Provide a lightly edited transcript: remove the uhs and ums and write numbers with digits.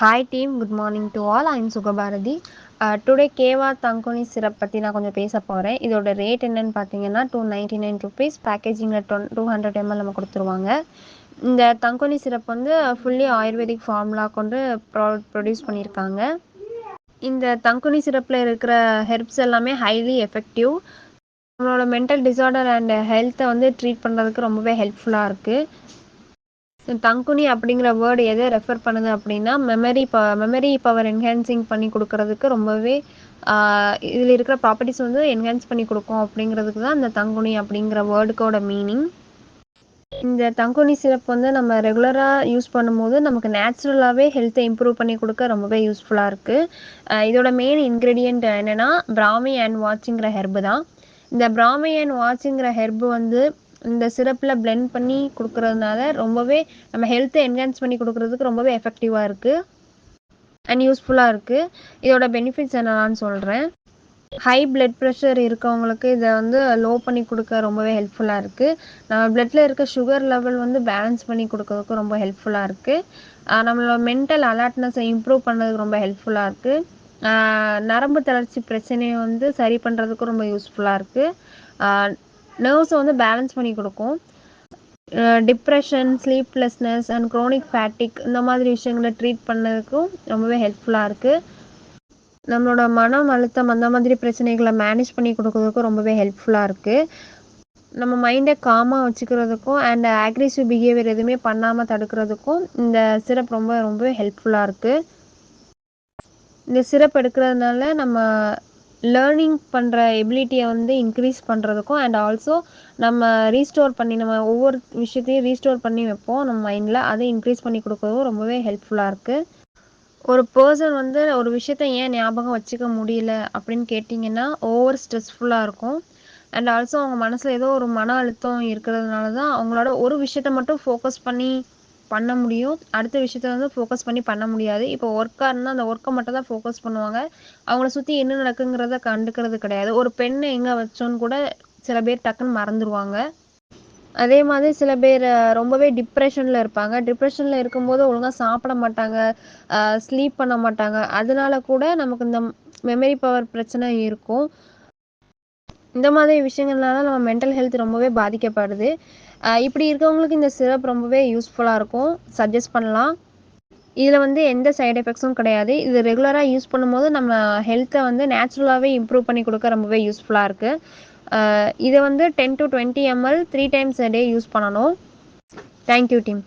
Hi team, good morning to all. I'm Sugabharati. Today கேவா தங்கோனி syrup பற்றி நான் கொஞ்சம் பேச போகிறேன். இதோட ரேட் என்னன்னு பார்த்தீங்கன்னா ₹299. பேக்கேஜிங்கில் 200 ml நம்ம கொடுத்துருவாங்க. இந்த தங்கோனி சிரப் வந்து ஃபுல்லி ஆயுர்வேதிக் ஃபார்முலா கொண்டு ப்ரொடியூஸ் பண்ணியிருக்காங்க. இந்த தங்கோனி சிரப்பில் இருக்கிற ஹெர்ப்ஸ் எல்லாமே ஹைலி எஃபெக்டிவ். நம்மளோட மென்டல் டிஸார்டர் அண்ட் ஹெல்த்தை வந்து ட்ரீட் பண்ணுறதுக்கு ரொம்பவே ஹெல்ப்ஃபுல்லாக இருக்குது. தங்குனி அப்படிங்கிற வேர்டு எதை ரெஃபர் பண்ணுது அப்படின்னா மெமரி பவர் என்ஹான்சிங் பண்ணி கொடுக்கறதுக்கு ரொம்பவே இதில் இருக்கிற ப்ராப்பர்ட்டிஸ் வந்து என்ஹான்ஸ் பண்ணி கொடுக்கும் அப்படிங்கிறதுக்கு தான் இந்த தங்குனி அப்படிங்கிற வேர்டுக்கோட மீனிங். இந்த தங்குனி சிரப் வந்து நம்ம ரெகுலராக யூஸ் பண்ணும்போது நமக்கு நேச்சுரலாகவே ஹெல்த்தை இம்ப்ரூவ் பண்ணி கொடுக்க ரொம்பவே யூஸ்ஃபுல்லாக இருக்குது. இதோட மெயின் இன்க்ரீடியண்ட் என்னென்னா பிராமி அண்ட் வாட்சிங்கிற ஹெர்பு தான். இந்த பிராமி அண்ட் வாட்சிங்கிற ஹெர்பு வந்து இந்த சிரப்பில் பிளெண்ட் பண்ணி கொடுக்கறதுனால ரொம்பவே நம்ம ஹெல்த்தை என்ஹான்ஸ் பண்ணி கொடுக்கறதுக்கு ரொம்பவே எஃபெக்டிவாக இருக்குது அண்ட் யூஸ்ஃபுல்லாக இருக்குது. இதோட பெனிஃபிட்ஸ் என்னென்னு சொல்கிறேன். ஹை பிளட் ப்ரெஷர் இருக்கவங்களுக்கு இதை வந்து லோ பண்ணி கொடுக்க ரொம்பவே ஹெல்ப்ஃபுல்லாக இருக்குது. நம்ம பிளட்டில் இருக்க சுகர் லெவல் வந்து பேலன்ஸ் பண்ணி கொடுக்கறதுக்கு ரொம்ப ஹெல்ப்ஃபுல்லாக இருக்குது. நம்மளோட மென்டல் அலர்ட்னஸை இம்ப்ரூவ் பண்ணுறதுக்கு ரொம்ப ஹெல்ப்ஃபுல்லாக இருக்குது. நரம்பு தளர்ச்சி பிரச்சனையை வந்து சரி பண்ணுறதுக்கும் ரொம்ப யூஸ்ஃபுல்லாக இருக்குது. நர்வ்ஸை வந்து பேலன்ஸ் பண்ணி கொடுக்கும். Depression, sleeplessness and Kronig fatigue இந்த மாதிரி விஷயங்களை ட்ரீட் பண்ணதுக்கும் ரொம்பவே ஹெல்ப்ஃபுல்லாக இருக்குது. நம்மளோட மனம் அழுத்தம் அந்த மாதிரி பிரச்சனைகளை மேனேஜ் பண்ணி கொடுக்கறதுக்கும் ரொம்பவே ஹெல்ப்ஃபுல்லாக இருக்குது. நம்ம மைண்டை காமாக வச்சுக்கிறதுக்கும் அண்ட் அக்ரெசிவ் பிஹேவியர் எதுவுமே பண்ணாமல் தடுக்கிறதுக்கும் இந்த சிரப் ரொம்பவே ஹெல்ப்ஃபுல்லாக இருக்குது. இந்த சிரப் எடுக்கிறதுனால நம்ம லேர்னிங் பண்ணுற எபிலிட்டியை வந்து இன்க்ரீஸ் பண்ணுறதுக்கும் அண்ட் ஆல்சோ நம்ம நம்ம ஒவ்வொரு விஷயத்தையும் ரீஸ்டோர் பண்ணி வைப்போம் நம்ம மைண்டில், அதை இன்க்ரீஸ் பண்ணி கொடுக்கறதும் ரொம்பவே ஹெல்ப்ஃபுல்லாக இருக்குது. ஒரு பர்சன் வந்து ஒரு விஷயத்த ஏன் ஞாபகம் வச்சுக்க முடியல அப்படின்னு கேட்டிங்கன்னா ஓவர் ஸ்ட்ரெஸ்ஃபுல்லாக இருக்கும். அண்ட் ஆல்சோ அவங்க மனசில் ஏதோ ஒரு மன அழுத்தம் இருக்கிறதுனால தான் அவங்களோட ஒரு விஷயத்த மட்டும் ஃபோக்கஸ் பண்ண முடியும். அடுத்த விஷயத்த வந்து ஃபோக்கஸ் பண்ணி பண்ண முடியாது. இப்போ ஒர்க்காக இருந்தால் அந்த ஒர்க்கை மட்டும் தான் ஃபோக்கஸ் பண்ணுவாங்க. அவங்கள சுற்றி என்ன நடக்குங்கிறத கண்டுக்கிறது கிடையாது. ஒரு பெண்ணை எங்கே வச்சோன்னு கூட சில பேர் டக்குன்னு மறந்துடுவாங்க. அதே மாதிரி சில பேர் ரொம்பவே டிப்ரெஷனில் இருப்பாங்க. டிப்ரெஷனில் இருக்கும்போது ஒழுங்காக சாப்பிட மாட்டாங்க, ஸ்லீப் பண்ண மாட்டாங்க. அதனால கூட நமக்கு இந்த மெமரி பவர் பிரச்சனை இருக்கும். இந்த மாதிரி விஷயங்கள்னால நம்ம மென்டல் ஹெல்த் ரொம்பவே பாதிக்கப்படுது. இப்படி இருக்கவங்களுக்கு இந்த சிரப் ரொம்பவே யூஸ்ஃபுல்லாக இருக்கும், சஜஸ்ட் பண்ணலாம். இதில் வந்து எந்த சைடு எஃபெக்ட்ஸும் கிடையாது. இது ரெகுலராக யூஸ் பண்ணும்போது நம்ம ஹெல்த்தை வந்து நேச்சுரலாகவே இம்ப்ரூவ் பண்ணி கொடுக்க ரொம்பவே யூஸ்ஃபுல்லாக இருக்குது. இதை வந்து 10 to 20 ml 3 times a day use பண்ணணும். Thank you team.